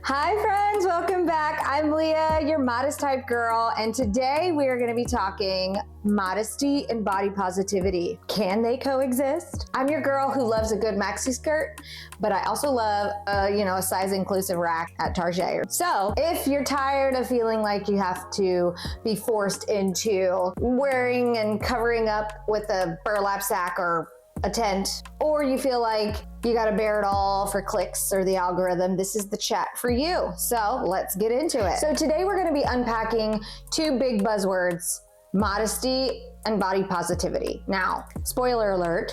Hi friends, welcome back. I'm Leah, your modest type girl, and today we are going to be talking modesty and body positivity. Can they coexist? I'm your girl who loves a good maxi skirt, but I also love a size inclusive rack at Target. So if you're tired of feeling like you have to be forced into wearing and covering up with a burlap sack or a tent, or you feel like you got to bear it all for clicks or the algorithm, this is the chat for you. So let's get into it. So today we're going to be unpacking two big buzzwords, modesty and body positivity. Now, spoiler alert,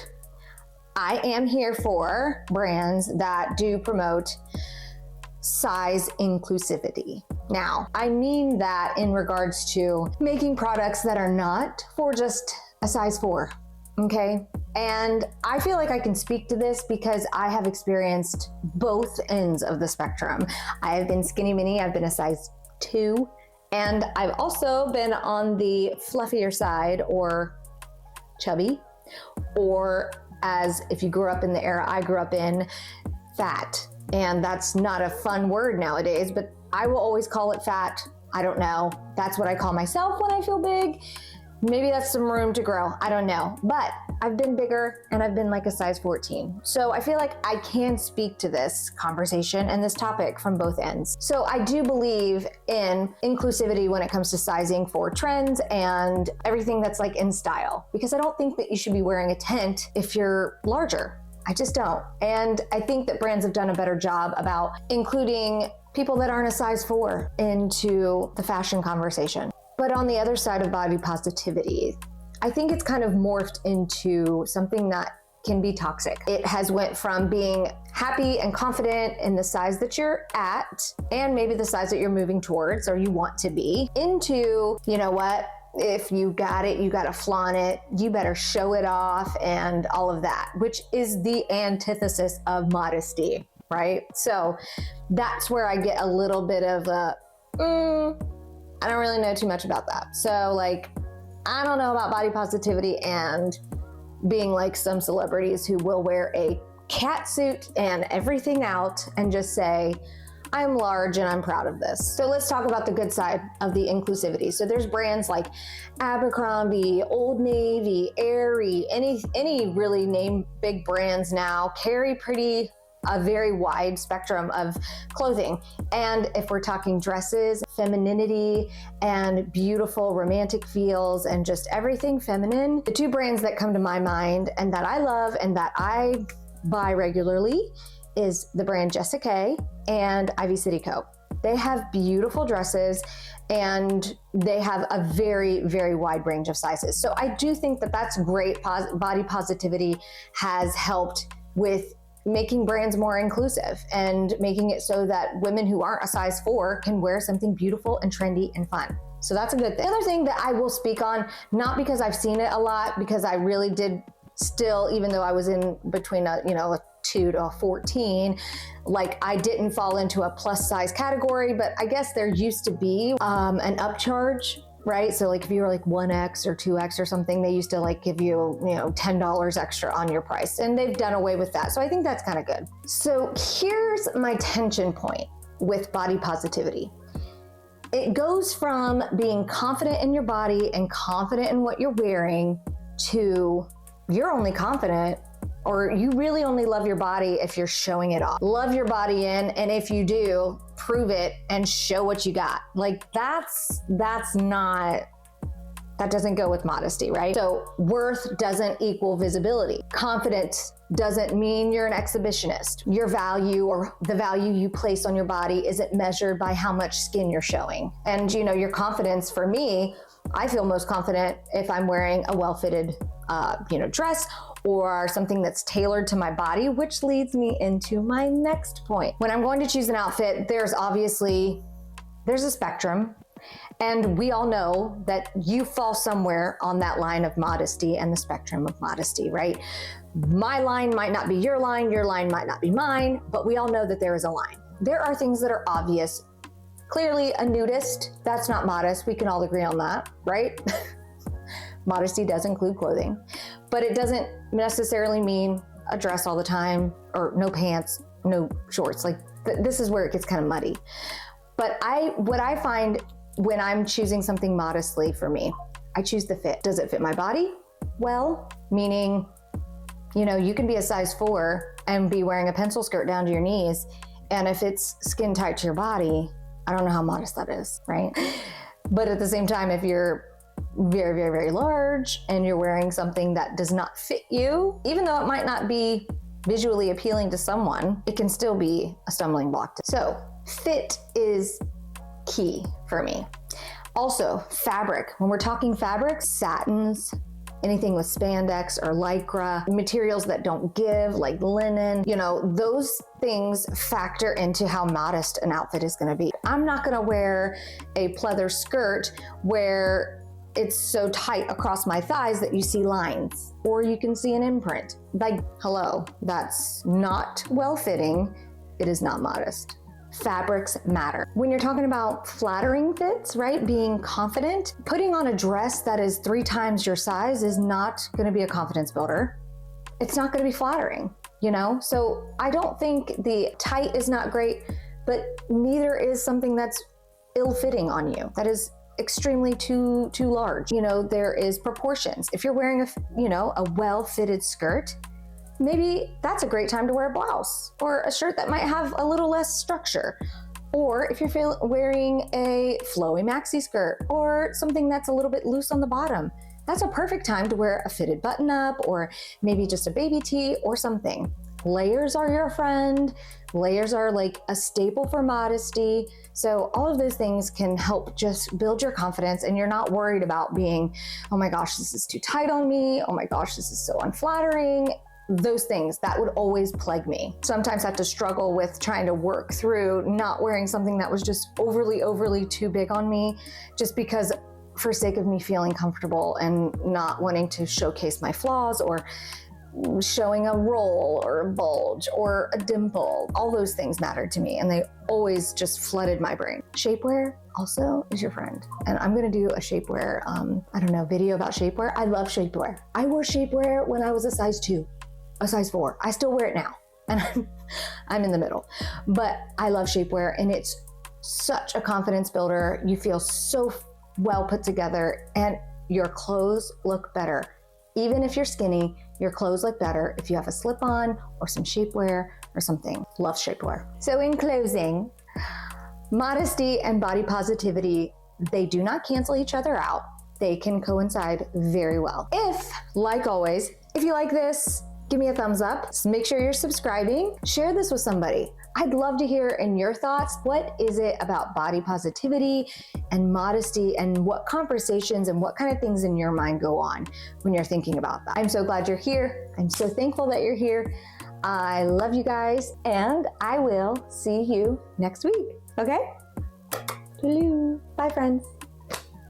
I am here for brands that do promote size inclusivity. Now, I mean that in regards to making products that are not for just a size 4. Okay. And I feel like I can speak to this because I have experienced both ends of the spectrum. I have been skinny mini, I've been a size 2, and I've also been on the fluffier side or chubby, or as if you grew up in the era I grew up in, fat. And that's not a fun word nowadays, but I will always call it fat. I don't know. That's what I call myself when I feel big. Maybe that's some room to grow. I don't know. But I've been bigger and I've been like a size 14. So I feel like I can speak to this conversation and this topic from both ends. So I do believe in inclusivity when it comes to sizing for trends and everything that's like in style, because I don't think that you should be wearing a tent if you're larger. I just don't. And I think that brands have done a better job about including people that aren't a size 4 into the fashion conversation. But on the other side of body positivity, I think it's kind of morphed into something that can be toxic. It has went from being happy and confident in the size that you're at, and maybe the size that you're moving towards or you want to be, into, you know what, if you got it, you got to flaunt it, you better show it off and all of that, which is the antithesis of modesty, right? So that's where I get a little bit of a, I don't really know too much about that. So like, I don't know about body positivity and being like some celebrities who will wear a cat suit and everything out and just say, I'm large and I'm proud of this. So let's talk about the good side of the inclusivity. So there's brands like Abercrombie, Old Navy, Aerie, any really name big brands now carry a very wide spectrum of clothing. And if we're talking dresses, femininity, and beautiful romantic feels, and just everything feminine, the two brands that come to my mind and that I love and that I buy regularly is the brand Jessica and Ivy City Co. They have beautiful dresses and they have a very, very wide range of sizes. So I do think that that's great. Body positivity has helped with making brands more inclusive and making it so that women who aren't a size 4 can wear something beautiful and trendy and fun. So that's a good thing. The other thing that I will speak on, not because I've seen it a lot, because I really did still, even though I was in between a 2 to a 14, like I didn't fall into a plus size category, but I guess there used to be an upcharge, right? So like if you were like 1X or 2X or something, they used to like give you, $10 extra on your price, and they've done away with that. So I think that's kind of good. So here's my tension point with body positivity. It goes from being confident in your body and confident in what you're wearing to you're only confident, or you really only love your body if you're showing it off. Love your body in, and if you do, prove it and show what you got. Like that doesn't go with modesty, right? So worth doesn't equal visibility. Confidence doesn't mean you're an exhibitionist. Your value or the value you place on your body isn't measured by how much skin you're showing. And your confidence, for me, I feel most confident if I'm wearing a well-fitted dress or something that's tailored to my body, which leads me into my next point. When I'm going to choose an outfit, there's a spectrum, and we all know that you fall somewhere on that line of modesty and the spectrum of modesty, right? My line might not be your line might not be mine, but we all know that there is a line. There are things that are obvious. Clearly a nudist, that's not modest. We can all agree on that, right? Modesty does include clothing, but it doesn't necessarily mean a dress all the time or no pants, no shorts. Like this is where it gets kind of muddy. But what I find when I'm choosing something modestly for me, I choose the fit. Does it fit my body? Well, meaning, you know, you can be a size 4 and be wearing a pencil skirt down to your knees. And if it's skin tight to your body, I don't know how modest that is, right? But at the same time, if you're very, very, very large and you're wearing something that does not fit you, even though it might not be visually appealing to someone, it can still be a stumbling block. So fit is key for me. Also, fabric. When we're talking fabrics, satins, anything with spandex or lycra, materials that don't give, like linen, you know, those things factor into how modest an outfit is going to be. I'm not going to wear a pleather skirt where it's so tight across my thighs that you see lines or you can see an imprint. Like, hello, that's not well-fitting. It is not modest. Fabrics matter. When you're talking about flattering fits, right? Being confident, putting on a dress that is 3 times your size is not going to be a confidence builder. It's not going to be flattering, you know? So I don't think the tight is not great, but neither is something that's ill-fitting on you. That is extremely too large. You know, there is proportions. If you're wearing a well-fitted skirt, maybe that's a great time to wear a blouse or a shirt that might have a little less structure. Or if you're wearing a flowy maxi skirt or something that's a little bit loose on the bottom, that's a perfect time to wear a fitted button up or maybe just a baby tee or something. Layers are your friend. Layers are like a staple for modesty. So all of those things can help just build your confidence and you're not worried about being, oh my gosh, this is too tight on me. Oh my gosh, this is so unflattering. Those things that would always plague me. Sometimes I have to struggle with trying to work through not wearing something that was just overly too big on me, just because for sake of me feeling comfortable and not wanting to showcase my flaws or showing a roll or a bulge or a dimple. All those things mattered to me and they always just flooded my brain. Shapewear also is your friend. And I'm gonna do a shapewear, video about shapewear. I love shapewear. I wore shapewear when I was a size 2. A size 4. I still wear it now and I'm in the middle, but I love shapewear and it's such a confidence builder. You feel so well put together and your clothes look better. Even if you're skinny, your clothes look better if you have a slip-on or some shapewear or something. Love shapewear. So in closing, modesty and body positivity, they do not cancel each other out. They can coincide very well. If, like always, if you like this, give me a thumbs up. Make sure you're subscribing. Share this with somebody. I'd love to hear in your thoughts, what is it about body positivity and modesty and what conversations and what kind of things in your mind go on when you're thinking about that. I'm so glad you're here. I'm so thankful that you're here. I love you guys and I will see you next week. Okay? Bye friends.